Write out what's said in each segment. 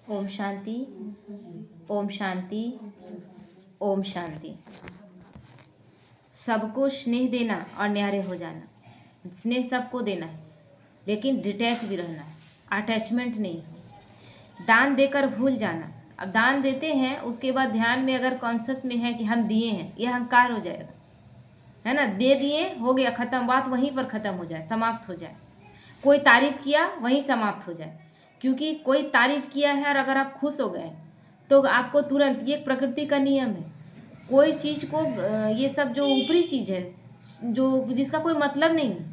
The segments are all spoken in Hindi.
ओम शांति, ओम शांति, ओम शांति। सबको स्नेह देना और न्यारे हो जाना। स्नेह सबको देना है, लेकिन डिटैच भी रहना है, अटैचमेंट नहीं। दान देकर भूल जाना। अब दान देते हैं, उसके बाद ध्यान में अगर कॉन्शियस में है कि हम दिए हैं, यह अहंकार हो जाएगा, है ना। दे दिए, हो गया, ख़त्म, बात वहीं पर ख़त्म हो जाए, समाप्त हो जाए। कोई तारीफ़ किया, वहीं समाप्त हो जाए। क्योंकि कोई तारीफ़ किया है और अगर आप खुश हो गए तो आपको तुरंत, ये प्रकृति का नियम है, कोई चीज़ को, ये सब जो ऊपरी चीज़ है, जो जिसका कोई मतलब नहीं है,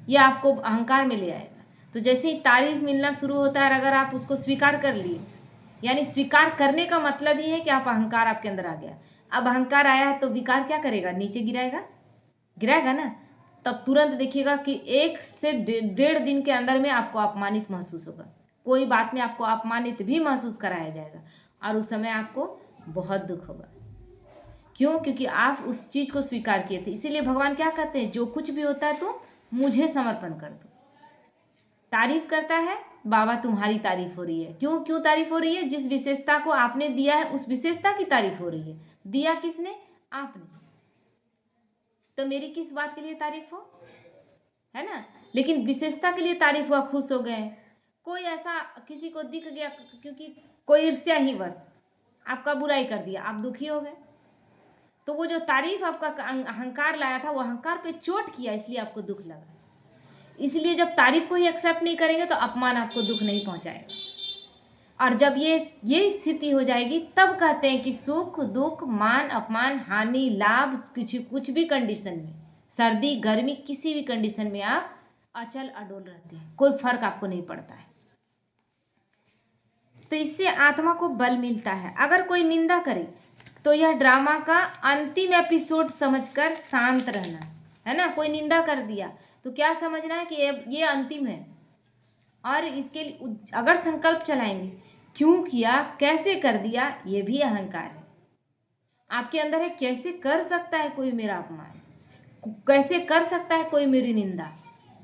ये आपको अहंकार में ले आएगा। तो जैसे ही तारीफ़ मिलना शुरू होता है, अगर आप उसको स्वीकार कर लिए, यानी स्वीकार करने का मतलब ही है कि आप अहंकार आपके अंदर आ गया। अब अहंकार आया है तो विकार क्या करेगा? नीचे गिराएगा, गिराएगा ना। तब तुरंत देखिएगा कि 1 से 1.5 दिन के अंदर में आपको अपमानित महसूस होगा। कोई बात में आपको अपमानित भी महसूस कराया जाएगा और उस समय आपको बहुत दुख होगा। क्यों? क्योंकि आप उस चीज़ को स्वीकार किए थे। इसीलिए भगवान क्या कहते हैं, जो कुछ भी होता है तो मुझे समर्पण कर दो। तारीफ करता है, बाबा तुम्हारी तारीफ हो रही है। क्यों तारीफ हो रही है? जिस विशेषता को आपने दिया है, उस विशेषता की तारीफ हो रही है। दिया किसने? आपने। तो मेरी किस बात के लिए तारीफ हो, है ना। लेकिन विशेषता के लिए तारीफ हुआ, खुश हो गए। कोई ऐसा किसी को दिख गया, क्योंकि कोई ईर्ष्या ही बस आपका बुराई कर दिया, आप दुखी हो गए। तो वो जो तारीफ आपका अहंकार लाया था, वो अहंकार पे चोट किया, इसलिए आपको दुख लगा। इसलिए जब तारीफ को ही एक्सेप्ट नहीं करेंगे तो अपमान आपको दुख नहीं पहुंचाएगा। और जब ये स्थिति हो जाएगी, तब कहते हैं कि सुख दुख मान अपमान हानि लाभ, कुछ भी कंडीशन में, सर्दी गर्मी, किसी भी कंडीशन में आप अचल अडोल रहते हैं, कोई फर्क आपको नहीं पड़ता है। तो इससे आत्मा को बल मिलता है। अगर कोई निंदा करे तो यह ड्रामा का अंतिम एपिसोड समझकर शांत रहना, है ना। कोई निंदा कर दिया तो क्या समझना है कि ये अंतिम है। और इसके लिए अगर संकल्प चलाएंगे, क्यों किया, कैसे कर दिया, ये भी अहंकार है आपके अंदर है। कैसे कर सकता है कोई मेरा अपमान, कैसे कर सकता है कोई मेरी निंदा,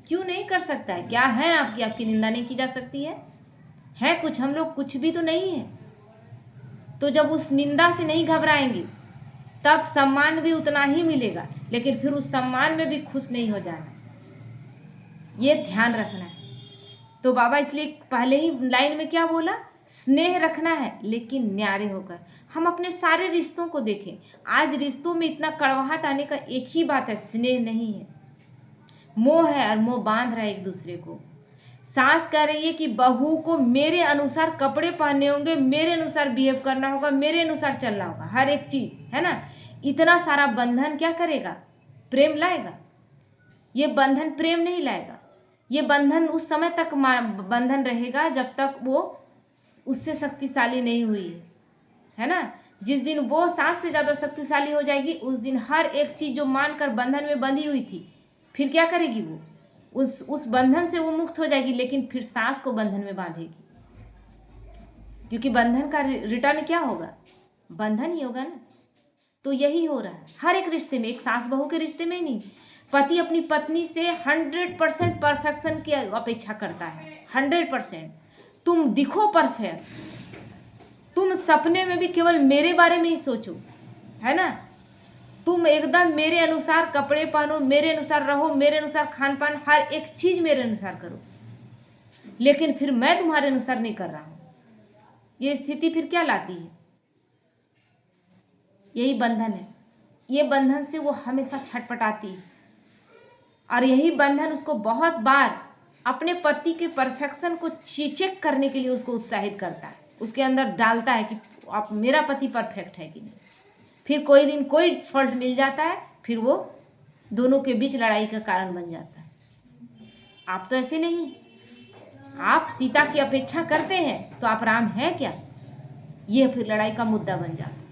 क्यों नहीं कर सकता है? क्या है आपकी निंदा नहीं की जा सकती है कुछ? हम लोग कुछ भी तो नहीं है। तो जब उस निंदा से नहीं घबराएंगे, तब सम्मान भी उतना ही मिलेगा, लेकिन फिर उस सम्मान में भी खुश नहीं हो जाना, ये ध्यान रखना है। तो बाबा इसलिए पहले ही लाइन में क्या बोला? स्नेह रखना है, लेकिन न्यारे होकर। हम अपने सारे रिश्तों को देखें, आज रिश्तों में इतना कड़वाहट आने का एक ही बात है, स्नेह नहीं है, मोह है, और मोह बांध रहा है एक दूसरे को। सास कह रही है कि बहू को मेरे अनुसार कपड़े पहनने होंगे, मेरे अनुसार बिहेव करना होगा, मेरे अनुसार चलना होगा, हर एक चीज़, है ना। इतना सारा बंधन क्या करेगा? प्रेम लाएगा? ये बंधन प्रेम नहीं लाएगा। ये बंधन उस समय तक बंधन रहेगा जब तक वो उससे शक्तिशाली नहीं हुई है ना। जिस दिन वो सास से ज़्यादा शक्तिशाली हो जाएगी, उस दिन हर एक चीज़ जो मानकर बंधन में बंधी हुई थी, फिर क्या करेगी? वो उस बंधन से वो मुक्त हो जाएगी, लेकिन फिर सास को बंधन में बांधेगी। क्योंकि बंधन का रिटर्न क्या होगा? बंधन ही होगा ना। तो यही हो रहा है हर एक रिश्ते में, एक सास बहू के रिश्ते में ही नहीं। पति अपनी पत्नी से 100% परफेक्शन की अपेक्षा करता है, 100%। तुम दिखो परफेक्ट, तुम सपने में भी केवल मेरे बारे में ही सोचो, है ना। तुम एकदम मेरे अनुसार कपड़े पहनो, मेरे अनुसार रहो, मेरे अनुसार खान पान, हर एक चीज मेरे अनुसार करो, लेकिन फिर मैं तुम्हारे अनुसार नहीं कर रहा हूं। ये स्थिति फिर क्या लाती है? यही बंधन है। ये बंधन से वो हमेशा छटपटाती है, और यही बंधन उसको बहुत बार अपने पति के परफेक्शन को चेक करने के लिए उसको उत्साहित करता है, उसके अंदर डालता है कि आप मेरा पति परफेक्ट है कि नहीं। फिर कोई दिन कोई फॉल्ट मिल जाता है, फिर वो दोनों के बीच लड़ाई का कारण बन जाता है। आप तो ऐसे नहीं, आप सीता की अपेक्षा करते हैं तो आप राम हैं क्या? ये फिर लड़ाई का मुद्दा बन जाता है।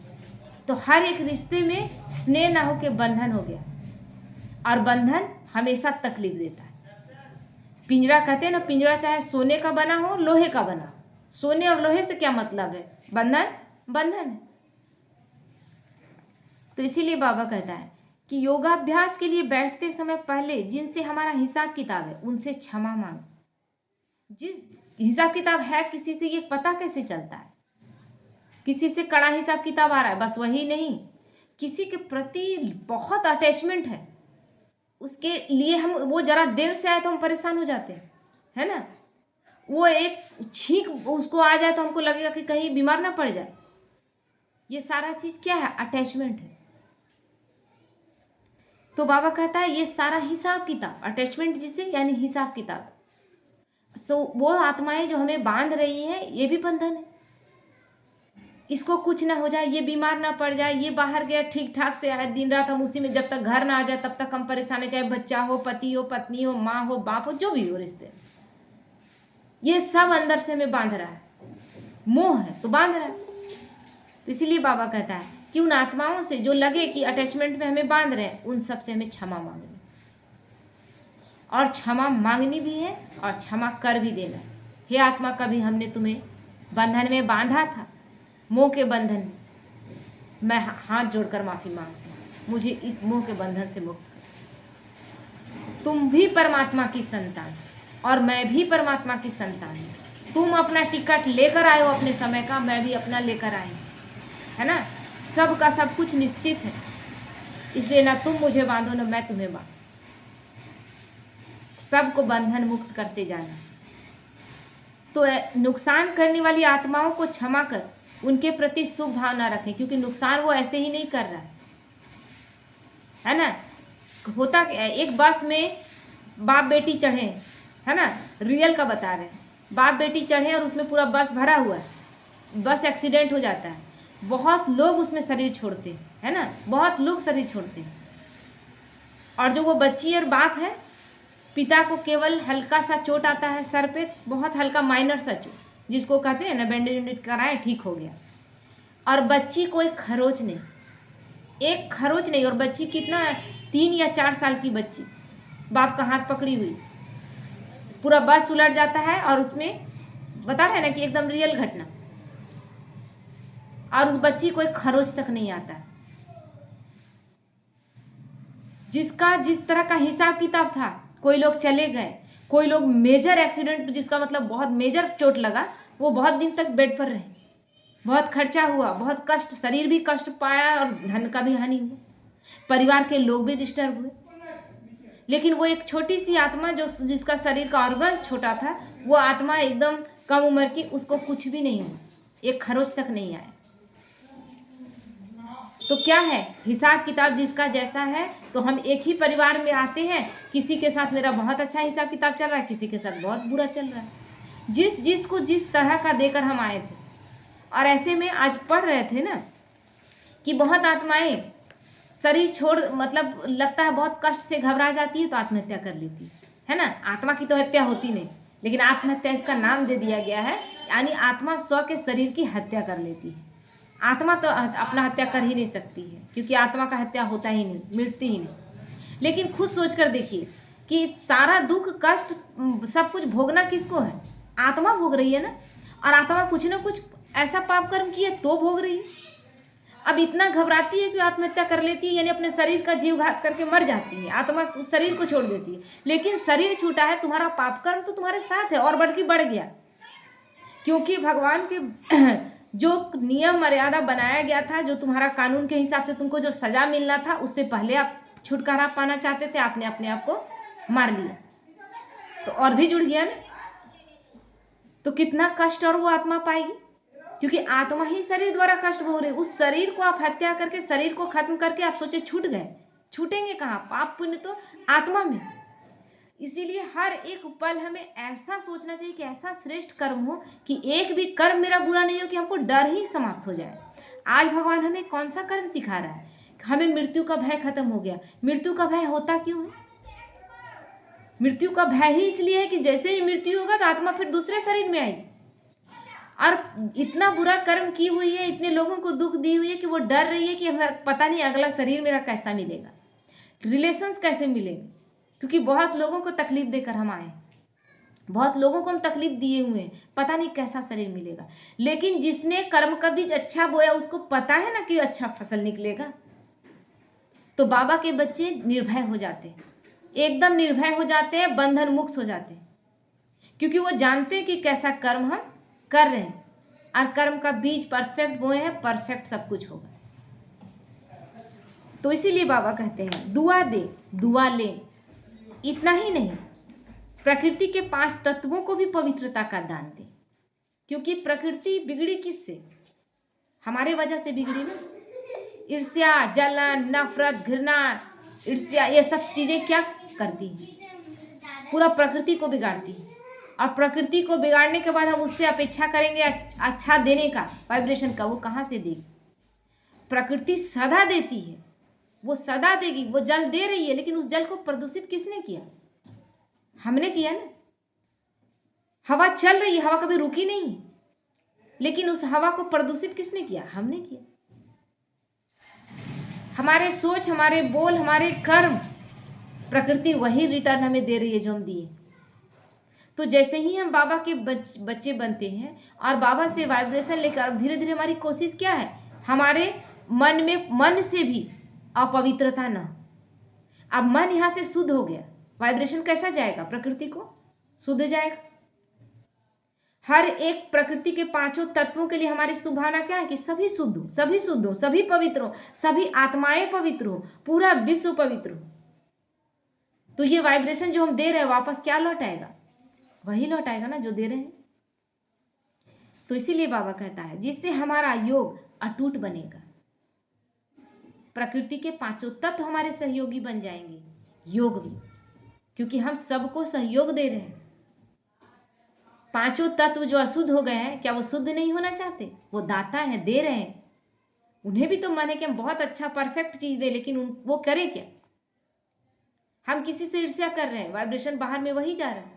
तो हर एक रिश्ते में स्नेह ना हो के बंधन हो गया, और बंधन हमेशा तकलीफ देता है। पिंजरा कहते हैं ना, पिंजरा चाहे सोने का बना हो लोहे का बना हो, सोने और लोहे से क्या मतलब है? बंधन बंधन है। तो इसीलिए बाबा कहता है कि योगाभ्यास के लिए बैठते समय पहले जिनसे हमारा हिसाब किताब है, उनसे क्षमा मांगो। जिस हिसाब किताब है किसी से, ये पता कैसे चलता है? किसी से कड़ा हिसाब किताब आ रहा है, बस वही नहीं, किसी के प्रति बहुत अटैचमेंट है, उसके लिए हम वो जरा देर से आए तो हम परेशान हो जाते हैं, है ना? वो एक छींक उसको आ जाए तो हमको लगेगा कि कहीं बीमार ना पड़ जाए। ये सारा चीज क्या है? अटैचमेंट है। तो बाबा कहता है ये सारा हिसाब किताब, अटैचमेंट जिसे यानी हिसाब किताब, वो आत्माएं जो हमें बांध रही हैं, ये भी बंधन है। इसको कुछ ना हो जाए, ये बीमार ना पड़ जाए, ये बाहर गया ठीक ठाक से आए, दिन रात हम उसी में, जब तक घर ना आ जाए तब तक हम परेशान है, चाहे बच्चा हो, पति हो, पत्नी हो, माँ हो, बाप हो, जो भी हो रिश्ते, ये सब अंदर से हमें बांध रहा है। मोह है तो बांध रहा है। तो इसीलिए बाबा कहता है कि उन आत्माओं से जो लगे कि अटैचमेंट में हमें बांध रहे हैं, उन सब से हमें क्षमा मांगनी, और क्षमा मांगनी भी है और क्षमा कर भी देना है। हे आत्मा, कभी हमने तुम्हें बंधन में बांधा था, मोह के बंधन में, मैं हाथ जोड़कर माफी मांगती हूँ, मुझे इस मोह के बंधन से मुक्त कर। तुम भी परमात्मा की संतान और मैं भी परमात्मा की संतान हूँ। तुम अपना टिकट लेकर आए हो अपने समय का, मैं भी अपना लेकर आई हूँ, है ना? सबका सब कुछ निश्चित है, इसलिए ना तुम मुझे बांधो ना मैं तुम्हें बांधो, सबको बंधन मुक्त करते जाना। तो नुकसान करने वाली आत्माओं को क्षमा कर उनके प्रति शुभ भावना रखें, क्योंकि नुकसान वो ऐसे ही नहीं कर रहा है ना? होता क्या, एक बस में बाप बेटी चढ़े, है ना, रियल का बता रहे हैं, बाप बेटी चढ़े और उसमें पूरा बस भरा हुआ है, बस एक्सीडेंट हो जाता है, बहुत लोग उसमें शरीर छोड़ते हैं, है ना, बहुत लोग शरीर छोड़ते हैं, और जो वो बच्ची और बाप है, पिता को केवल हल्का सा चोट आता है सर पे, बहुत हल्का माइनर सा चोट, जिसको कहते हैं ना बैंडेज वैंडेज कराए ठीक हो गया, और बच्ची को एक खरोच नहीं, एक खरोच नहीं, और बच्ची कितना है, 3 या 4 साल की बच्ची, बाप का हाथ पकड़ी हुई, पूरा बस उलट जाता है, और उसमें बता रहे हैं ना कि एकदम रियल घटना, और उस बच्ची को एक खरोच तक नहीं आता। जिसका जिस तरह का हिसाब किताब था, कोई लोग चले गए, कोई लोग मेजर एक्सीडेंट, जिसका मतलब बहुत मेजर चोट लगा, वो बहुत दिन तक बेड पर रहे, बहुत खर्चा हुआ, बहुत कष्ट, शरीर भी कष्ट पाया और धन का भी हानि हुआ, परिवार के लोग भी डिस्टर्ब हुए। लेकिन वो एक छोटी सी आत्मा जो जिसका शरीर का ऑर्गन छोटा था, वो आत्मा एकदम कम उम्र की, उसको कुछ भी नहीं हुआ, एक खरोच तक नहीं आया। तो क्या है, हिसाब किताब जिसका जैसा है, तो हम एक ही परिवार में आते हैं, किसी के साथ मेरा बहुत अच्छा हिसाब किताब चल रहा है, किसी के साथ बहुत बुरा चल रहा है, जिसको जिस तरह का देकर हम आए थे। और ऐसे में आज पढ़ रहे थे ना कि बहुत आत्माएं शरीर छोड़, मतलब लगता है बहुत कष्ट से घबरा जाती है तो आत्महत्या कर लेती है ना। आत्मा की तो हत्या होती नहीं, लेकिन आत्महत्या इसका नाम दे दिया गया है, यानी आत्मा स्व के शरीर की हत्या कर लेती है। आत्मा तो अपना हत्या कर ही नहीं सकती है, क्योंकि आत्मा का हत्या होता ही नहीं, मिटती ही नहीं। लेकिन खुद सोच कर देखिए कि सारा दुख कष्ट सब कुछ भोगना किसको है? आत्मा भोग रही है ना। और आत्मा कुछ ना कुछ ऐसा पाप कर्म किए तो भोग रही है। अब इतना घबराती है कि आत्महत्या कर लेती है, यानी अपने शरीर का जीव घात करके मर जाती है, आत्मा उस शरीर को छोड़ देती है। लेकिन शरीर छूटा है, तुम्हारा पाप कर्म तो तुम्हारे साथ है और बढ़ गया, क्योंकि भगवान के जो नियम मर्यादा बनाया गया था, जो तुम्हारा कानून के हिसाब से तुमको जो सजा मिलना था, उससे पहले आप छुटकारा पाना चाहते थे, आपने अपने आप को मार लिया, तो और भी जुड़ गया ना। तो कितना कष्ट और वो आत्मा पाएगी, क्योंकि आत्मा ही शरीर द्वारा कष्ट भोग रही। उस शरीर को आप हत्या करके, शरीर को खत्म करके आप सोचे छूट गए, छूटेंगे कहाँ? पाप पुण्य तो आत्मा में। इसीलिए हर एक पल हमें ऐसा सोचना चाहिए कि ऐसा श्रेष्ठ कर्म हो कि एक भी कर्म मेरा बुरा नहीं हो, कि हमको डर ही समाप्त हो जाए। आज भगवान हमें कौन सा कर्म सिखा रहा है? हमें मृत्यु का भय खत्म हो गया। मृत्यु का भय होता क्यों है? मृत्यु का भय ही इसलिए है कि जैसे ही मृत्यु होगा तो आत्मा फिर दूसरे शरीर में आएगी, और इतना बुरा कर्म की हुई है, इतने लोगों को दुख दी हुई है कि वो डर रही है कि पता नहीं अगला शरीर मेरा कैसा मिलेगा, रिलेशंस कैसे मिलेंगे, क्योंकि बहुत लोगों को तकलीफ देकर हम आए, बहुत लोगों को हम तकलीफ दिए हुए हैं, पता नहीं कैसा शरीर मिलेगा। लेकिन जिसने कर्म का बीज अच्छा बोया, उसको पता है ना कि अच्छा फसल निकलेगा। तो बाबा के बच्चे निर्भय हो जाते हैं, एकदम निर्भय हो जाते हैं, बंधन मुक्त हो जाते हैं, क्योंकि वो जानते हैं कि कैसा कर्म हम कर रहे हैं, और कर्म का बीज परफेक्ट बोए हैं, परफेक्ट सब कुछ होगा। तो इसीलिए बाबा कहते हैं दुआ दे दुआ ले। इतना ही नहीं, प्रकृति के 5 तत्वों को भी पवित्रता का दान दे, क्योंकि प्रकृति बिगड़ी किससे? हमारे वजह से बिगड़ी ना। ईर्ष्या, जलन, नफरत, घृणा, ईर्ष्या, ये सब चीजें क्या करती हैं? पूरा प्रकृति को बिगाड़ती है। और प्रकृति को बिगाड़ने के बाद हम उससे अपेक्षा करेंगे अच्छा देने का, वाइब्रेशन का, वो कहाँ से देगी? प्रकृति सदा देती है, वो सदा देगी। वो जल दे रही है, लेकिन उस जल को प्रदूषित किसने किया? हमने किया ना। हवा चल रही है, हवा कभी रुकी नहीं, लेकिन उस हवा को प्रदूषित किसने किया? हमने किया। हमारे सोच, हमारे बोल, हमारे कर्म, प्रकृति वही रिटर्न हमें दे रही है जो हम दिए। तो जैसे ही हम बाबा के बच्चे बनते हैं और बाबा से वाइब्रेशन लेकर, धीरे धीरे हमारी कोशिश क्या है? हमारे मन से भी अपवित्रता न। अब मन यहाँ से शुद्ध हो गया, वाइब्रेशन कैसा जाएगा? प्रकृति को शुद्ध जाएगा। हर एक प्रकृति के 5 तत्वों के लिए हमारी शुभकामना क्या है? कि सभी शुद्ध हो, सभी शुद्ध हो, सभी पवित्र हो, सभी आत्माएं पवित्र हो, पूरा विश्व पवित्र हो। तो ये वाइब्रेशन जो हम दे रहे हैं, वापस क्या लौट आएगा? वही लौट आएगा ना जो दे रहे हैं। तो इसीलिए बाबा कहता है जिससे हमारा योग अटूट बनेगा। प्रकृति के 5 तत्व हमारे सहयोगी बन जाएंगे, योग भी, क्योंकि हम सबको सहयोग दे रहे हैं। 5 तत्व जो अशुद्ध हो गए हैं, क्या वो शुद्ध नहीं होना चाहते? वो दाता है, दे रहे हैं। उन्हें भी तो मन है कि हम बहुत अच्छा परफेक्ट चीज दे, लेकिन वो करें क्या? हम किसी से ईर्ष्या कर रहे हैं, वाइब्रेशन बाहर में वही जा रहा है,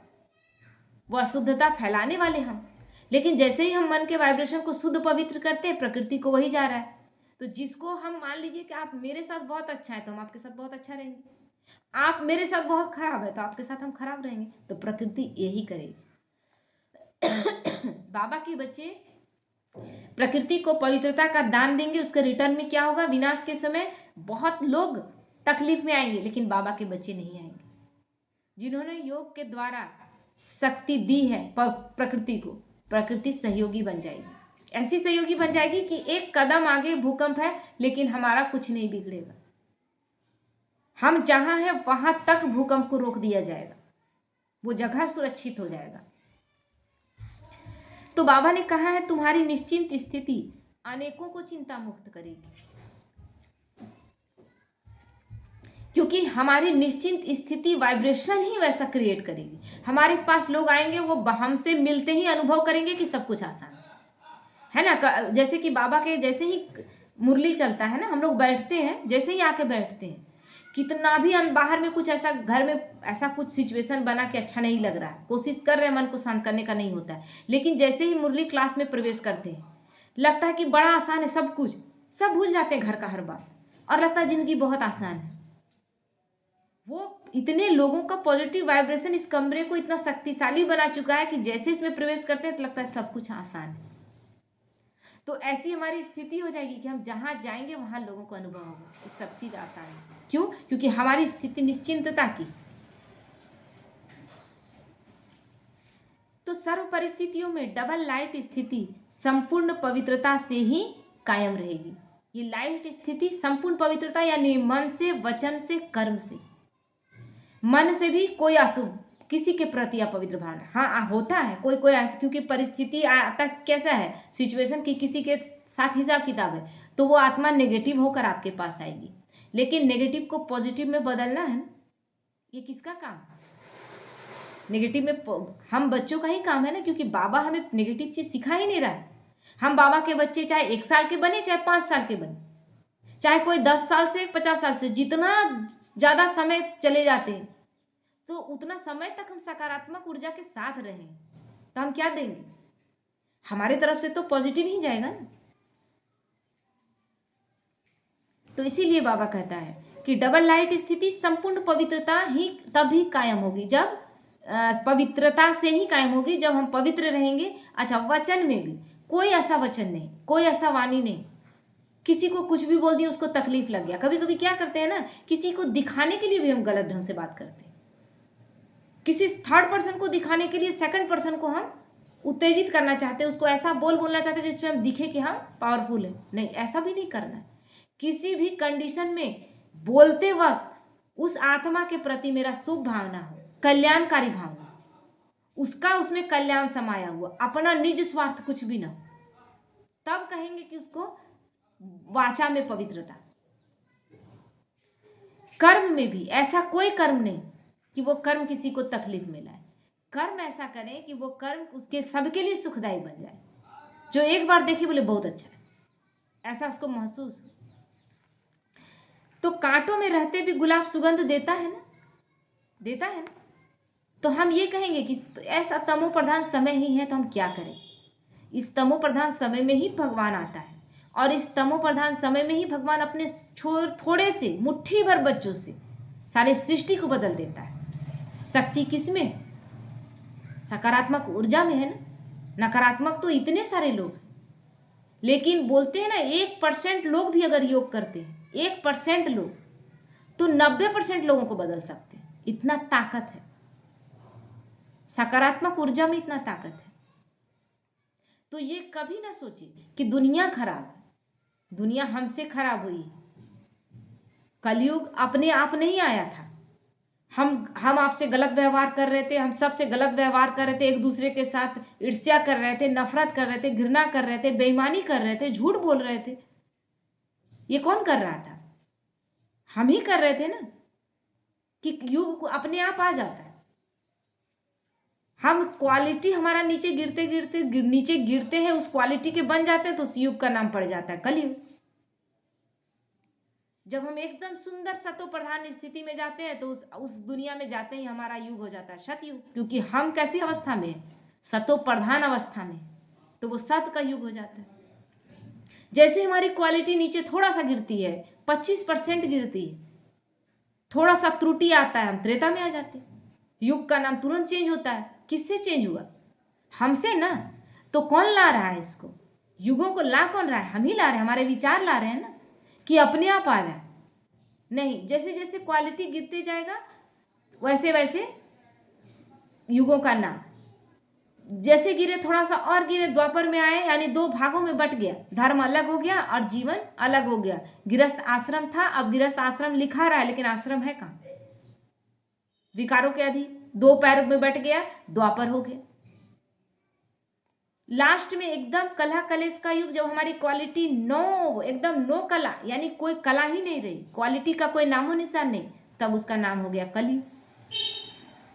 वो अशुद्धता फैलाने वाले हम। लेकिन जैसे ही हम मन के वाइब्रेशन को शुद्ध पवित्र करते हैं, प्रकृति को वही जा रहा है। तो जिसको हम मान लीजिए कि आप मेरे साथ बहुत अच्छा है तो हम आपके साथ बहुत अच्छा रहेंगे, आप मेरे साथ बहुत खराब है तो आपके साथ हम खराब रहेंगे। तो प्रकृति यही करेगी। बाबा के बच्चे प्रकृति को पवित्रता का दान देंगे, उसके रिटर्न में क्या होगा? विनाश के समय बहुत लोग तकलीफ में आएंगे, लेकिन बाबा के बच्चे नहीं आएंगे। जिन्होंने योग के द्वारा शक्ति दी है प्रकृति को, प्रकृति सहयोगी बन जाएगी। ऐसी सहयोगी बन जाएगी कि एक कदम आगे भूकंप है, लेकिन हमारा कुछ नहीं बिगड़ेगा। हम जहां हैं वहां तक भूकंप को रोक दिया जाएगा, वो जगह सुरक्षित हो जाएगा। तो बाबा ने कहा है तुम्हारी निश्चिंत स्थिति अनेकों को चिंता मुक्त करेगी, क्योंकि हमारी निश्चिंत स्थिति वाइब्रेशन ही वैसा क्रिएट करेगी। हमारे पास लोग आएंगे, वो हमसे मिलते ही अनुभव करेंगे कि सब कुछ आसान है ना। जैसे कि बाबा के जैसे ही मुरली चलता है ना, हम लोग बैठते हैं, जैसे ही आके बैठते हैं, कितना भी बाहर में कुछ ऐसा, घर में ऐसा कुछ सिचुएशन बना कि अच्छा नहीं लग रहा है, कोशिश कर रहे हैं मन को शांत करने का, नहीं होता है। लेकिन जैसे ही मुरली क्लास में प्रवेश करते हैं, लगता है कि बड़ा आसान है, सब कुछ, सब भूल जाते हैं घर का हर बात, और लगता है जिंदगी बहुत आसान है। वो इतने लोगों का पॉजिटिव वाइब्रेशन इस कमरे को इतना शक्तिशाली बना चुका है कि जैसे इसमें प्रवेश करते हैं तो लगता है सब कुछ आसान है। तो ऐसी हमारी स्थिति हो जाएगी कि हम जहां जाएंगे वहां लोगों को अनुभव होगा कि सब चीज आसान है। क्यों? क्योंकि हमारी स्थिति निश्चिंतता की। तो सर्व परिस्थितियों में डबल लाइट स्थिति संपूर्ण पवित्रता से ही कायम रहेगी। ये लाइट स्थिति संपूर्ण पवित्रता, यानी मन से, वचन से, कर्म से। मन से भी कोई अशुभ किसी के प्रति अपवित्र भावना, हाँ होता है कोई कोई ऐसा, क्योंकि परिस्थिति आता कैसा है, सिचुएशन की किसी के साथ हिसाब किताब है, तो वो आत्मा नेगेटिव होकर आपके पास आएगी। लेकिन नेगेटिव को पॉजिटिव में बदलना है ना, ये किसका काम? नेगेटिव में हम बच्चों का ही काम है ना, क्योंकि बाबा हमें नेगेटिव चीज सिखा ही नहीं रहा है। हम बाबा के बच्चे चाहे 1 साल के बने, चाहे 5 साल के बने, चाहे कोई 10 साल से 50 साल से, जितना ज्यादा समय चले जाते हैं तो उतना समय तक हम सकारात्मक ऊर्जा के साथ रहें, तो हम क्या देंगे? हमारी तरफ से तो पॉजिटिव ही जाएगा ना। तो इसीलिए बाबा कहता है कि डबल लाइट स्थिति संपूर्ण पवित्रता ही तभी कायम होगी, जब पवित्रता से ही कायम होगी, जब हम पवित्र रहेंगे। अच्छा, वचन में भी कोई ऐसा वचन नहीं, कोई ऐसा वाणी नहीं, किसी को कुछ भी बोल दिया उसको तकलीफ लग गया। कभी कभी क्या करते हैं ना, किसी को दिखाने के लिए भी हम गलत ढंग से बात करते हैं, किसी थर्ड पर्सन को दिखाने के लिए सेकंड पर्सन को हम उत्तेजित करना चाहते हैं, उसको ऐसा बोलना चाहते हैं जिसमें हम दिखे कि हम पावरफुल हैं। नहीं, ऐसा भी नहीं करना है। किसी भी कंडीशन में बोलते वक्त उस आत्मा के प्रति मेरा शुभ भावना हो, कल्याणकारी भावना, उसका उसमें कल्याण समाया हुआ, अपना निज स्वार्थ कुछ भी ना हो, तब कहेंगे कि उसको वाचा में पवित्रता। कर्म में भी ऐसा कोई कर्म नहीं कि वो कर्म किसी को तकलीफ में लाए। कर्म ऐसा करें कि वो कर्म उसके सबके लिए सुखदायी बन जाए, जो एक बार देखी बोले बहुत अच्छा है, ऐसा उसको महसूस हो। तो कांटों में रहते भी गुलाब सुगंध देता है ना, देता है ना। तो हम ये कहेंगे कि ऐसा तमो प्रधान समय ही है, तो हम क्या करें। इस तमो प्रधान समय में ही भगवान आता है, और इस तमो प्रधान समय में ही भगवान अपने थोड़े से मुट्ठी भर बच्चों से सारे सृष्टि को बदल देता है। शक्ति किसमें? सकारात्मक ऊर्जा में है ना। नकारात्मक तो इतने सारे लोग, लेकिन बोलते हैं ना 1% लोग भी अगर योग करते हैं, 1% लोग तो 90% लोगों को बदल सकते हैं। इतना ताकत है सकारात्मक ऊर्जा में, इतना ताकत है। तो ये कभी ना सोचे कि दुनिया खराब है, दुनिया हमसे खराब हुई। कलयुग अपने आप नहीं आया था। हम आपसे गलत व्यवहार कर रहे थे, हम सबसे गलत व्यवहार कर रहे थे, एक दूसरे के साथ ईर्ष्या कर रहे थे, नफरत कर रहे थे, घृणा कर रहे थे, बेईमानी कर रहे थे, झूठ बोल रहे थे। ये कौन कर रहा था? हम ही कर रहे थे ना। कि युग अपने आप आ जाता है। हम क्वालिटी हमारा नीचे गिरते हैं, उस क्वालिटी के बन जाते हैं, तो उस युग का नाम पड़ जाता है कलयुग। जब हम एकदम सुंदर सतो प्रधान स्थिति में जाते हैं, तो उस दुनिया में जाते ही हमारा युग हो जाता है सतयुग। क्योंकि हम कैसी अवस्था में, सतो प्रधान अवस्था में, तो वो सत का युग हो जाता है। जैसे हमारी क्वालिटी नीचे थोड़ा सा गिरती है, 25% गिरती है, थोड़ा सा त्रुटि आता है, हम त्रेता में आ जाते हैं। युग का नाम तुरंत चेंज होता है। किससे चेंज हुआ? हमसे ना। तो कौन ला रहा है इसको? युगों को ला कौन रहा है? हम ही ला रहे हैं, हमारे विचार ला रहे हैं ना, कि अपने आप आ रहा है। नहीं, जैसे जैसे क्वालिटी गिरते जाएगा वैसे वैसे युगों का नाम, जैसे गिरे थोड़ा सा और गिरे, द्वापर में आए, यानी 2 भागों में बट गया, धर्म अलग हो गया और जीवन अलग हो गया। गृहस्थ आश्रम था, अब गृहस्थ आश्रम लिखा रहा है, लेकिन आश्रम है कहाँ? विकारों के अधीन 2 पैर में बट गया, द्वापर हो गया। लास्ट में एकदम कलह कलेश का युग, जब हमारी क्वालिटी एकदम नो कला, यानी कोई कला ही नहीं रही, क्वालिटी का कोई नामो निशान नहीं, तब उसका नाम हो गया कलयुग।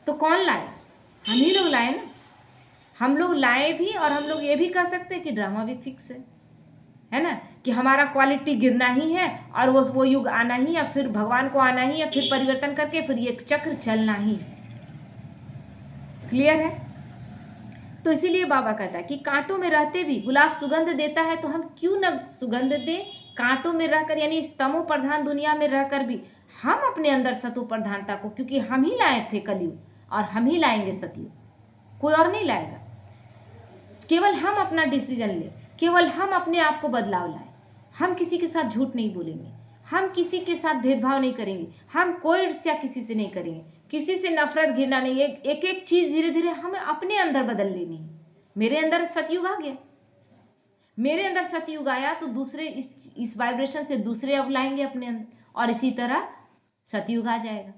तो कौन लाए? हम ही लोग लाए ना। हम लोग लाए भी, और हम लोग ये भी कह सकते हैं कि ड्रामा भी फिक्स है ना, कि हमारा क्वालिटी गिरना ही है और वो युग आना ही, या फिर भगवान को आना ही, या फिर परिवर्तन करके फिर ये चक्र चलना ही। क्लियर है? तो इसीलिए बाबा कहता है कि कांटों में रहते भी गुलाब सुगंध देता है, तो हम क्यों न सुगंध दें। कांटों में रहकर, यानी इस तमो प्रधान दुनिया में रहकर भी हम अपने अंदर सतो प्रधानता को, क्योंकि हम ही लाए थे कलयुग और हम ही लाएंगे सतयुग, कोई और नहीं लाएगा। केवल हम अपना डिसीजन ले, केवल हम अपने आप को बदलाव लाए। हम किसी के साथ झूठ नहीं बोलेंगे, हम किसी के साथ भेदभाव नहीं करेंगे, हम कोई ईर्ष्या किसी से नहीं करेंगे, किसी से नफरत घृणा नहीं। एक एक चीज धीरे धीरे हमें अपने अंदर बदल लेनी है। मेरे अंदर सतयुग आ गया, मेरे अंदर सतयुग आया तो दूसरे इस वाइब्रेशन से दूसरे अब लाएंगे अपने अंदर, और इसी तरह सतयुग आ जाएगा।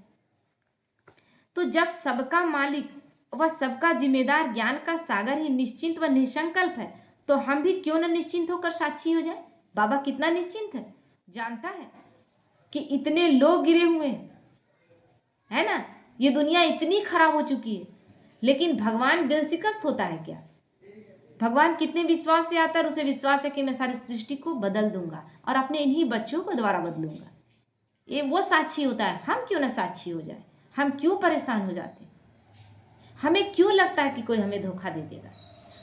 तो जब सबका मालिक व सबका जिम्मेदार ज्ञान का सागर ही निश्चिंत व निसंकल्प है, तो हम भी क्यों न निश्चिंत होकर साक्षी हो जाए। बाबा कितना निश्चिंत है, जानता है कि इतने लोग गिरे हुए हैं, है ना, ये दुनिया इतनी खराब हो चुकी है, लेकिन भगवान दिल शिकस्त होता है क्या? भगवान कितने विश्वास से आता है, उसे विश्वास है कि मैं सारी सृष्टि को बदल दूंगा और अपने इन्हीं बच्चों को दोबारा बदलूंगा। ये वो साक्षी होता है। हम क्यों ना साक्षी हो जाए? हम क्यों परेशान हो जाते? हमें क्यों लगता है कि कोई हमें धोखा दे देगा?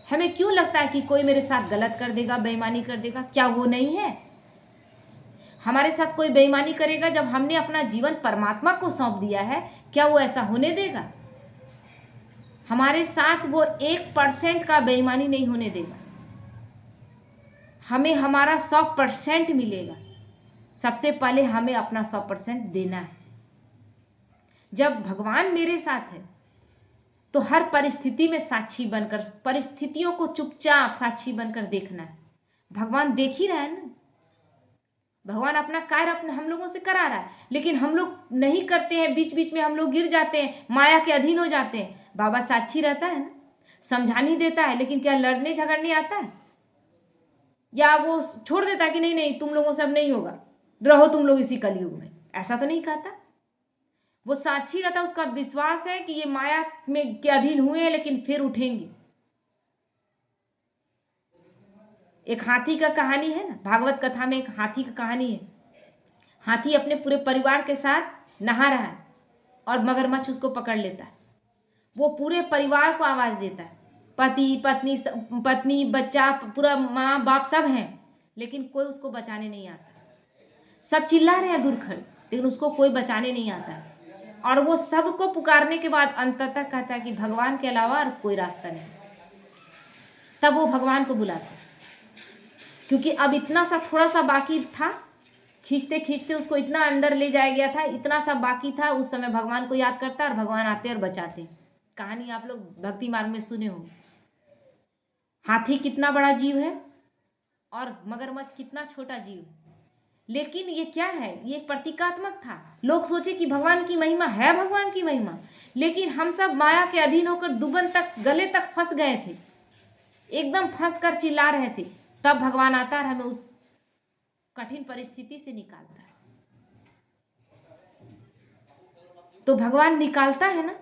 हमें क्यों लगता है कि कोई मेरे साथ गलत कर देगा, बेईमानी कर देगा? क्या वो नहीं है? हमारे साथ कोई बेईमानी करेगा जब हमने अपना जीवन परमात्मा को सौंप दिया है, क्या वो ऐसा होने देगा? हमारे साथ वो 1% का बेईमानी नहीं होने देगा। हमें हमारा 100% मिलेगा। सबसे पहले हमें अपना 100% देना है। जब भगवान मेरे साथ है तो हर परिस्थिति में साक्षी बनकर, परिस्थितियों को चुपचाप साक्षी बनकर देखना है। भगवान देख ही रहा है ना, भगवान अपना कार्य अपने हम लोगों से करा रहा है, लेकिन हम लोग नहीं करते हैं, बीच बीच में हम लोग गिर जाते हैं, माया के अधीन हो जाते हैं। बाबा साक्षी रहता है ना, समझानी देता है, लेकिन क्या लड़ने झगड़ने आता है? या वो छोड़ देता है कि नहीं नहीं तुम लोगों से अब नहीं होगा, रहो तुम लोग इसी कलयुग में, ऐसा तो नहीं कहता। वो साक्षी रहता है, उसका विश्वास है कि ये माया में के अधीन हुए हैं लेकिन फिर उठेंगे। एक हाथी का कहानी है ना, भागवत कथा में एक हाथी का कहानी है। हाथी अपने पूरे परिवार के साथ नहा रहा है और मगरमच्छ उसको पकड़ लेता है। वो पूरे परिवार को आवाज देता है, पति पत्नी बच्चा पूरा माँ बाप सब हैं, लेकिन कोई उसको बचाने नहीं आता। सब चिल्ला रहे हैं दूर खड़े, लेकिन उसको कोई बचाने नहीं आता है। और वो सबको पुकारने के बाद अंततः कहता है कि भगवान के अलावा और कोई रास्ता नहीं। तब वो भगवान को बुलाता है, क्योंकि अब इतना सा थोड़ा सा बाकी था, खींचते खींचते उसको इतना अंदर ले जाया गया था, इतना सा बाकी था। उस समय भगवान को याद करता और भगवान आते और बचाते। कहानी आप लोग भक्ति मार्ग में सुने हो। हाथी कितना बड़ा जीव है और मगरमच्छ कितना छोटा जीव है, लेकिन ये क्या है, ये प्रतीकात्मक था। लोग सोचे कि भगवान की महिमा है, भगवान की महिमा, लेकिन हम सब माया के अधीन होकर दुबन तक गले तक फंस गए थे, एकदम फंस कर चिल्ला रहे थे। तब भगवान आता और हमें उस कठिन परिस्थिति से निकालता है। तो भगवान निकालता है ना,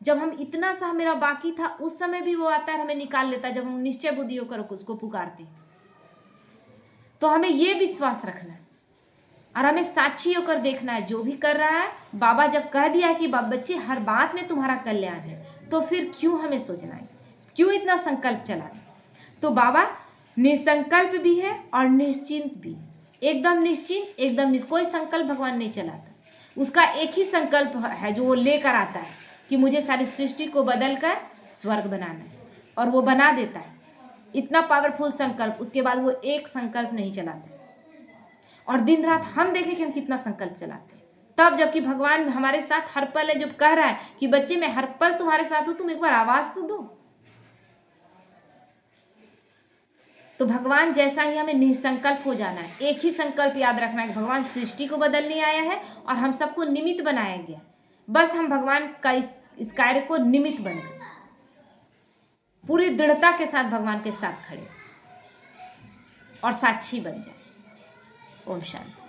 जब हम इतना सा मेरा बाकी था उस समय भी वो आता है, हमें निकाल लेता है, जब हम निश्चय बुद्धि होकर उसको पुकारते। तो हमें ये विश्वास रखना है और हमें साक्षी होकर देखना है जो भी कर रहा है। बाबा जब कह दिया कि बच्चे हर बात में तुम्हारा कल्याण है, तो फिर क्यों हमें सोचना है, क्यों इतना संकल्प चलाना? तो बाबा निसंकल्प भी है और निश्चिंत भी, एकदम निश्चिंत, एकदम कोई संकल्प भगवान नहीं चलाता। उसका एक ही संकल्प है जो वो लेकर आता है कि मुझे सारी सृष्टि को बदलकर स्वर्ग बनाना है, और वो बना देता है। इतना पावरफुल संकल्प, उसके बाद वो एक संकल्प नहीं चलाता। और दिन रात हम देखें कि हम कितना संकल्प चलाते हैं तब, जबकि भगवान हमारे साथ हर पल है। जब कह रहा है कि बच्चे मैं हर पल तुम्हारे साथ हूं, तुम एक बार आवाज तो दो। तो भगवान जैसा ही हमें निसंकल्प हो जाना है, एक ही संकल्प याद रखना है कि भगवान सृष्टि को बदलने आया है और हम सबको निमित्त बनाया गया। बस हम भगवान का इस कार्य को निमित्त बनकर पूरी दृढ़ता के साथ भगवान के साथ खड़े और साक्षी बन जाए। ओम शांति।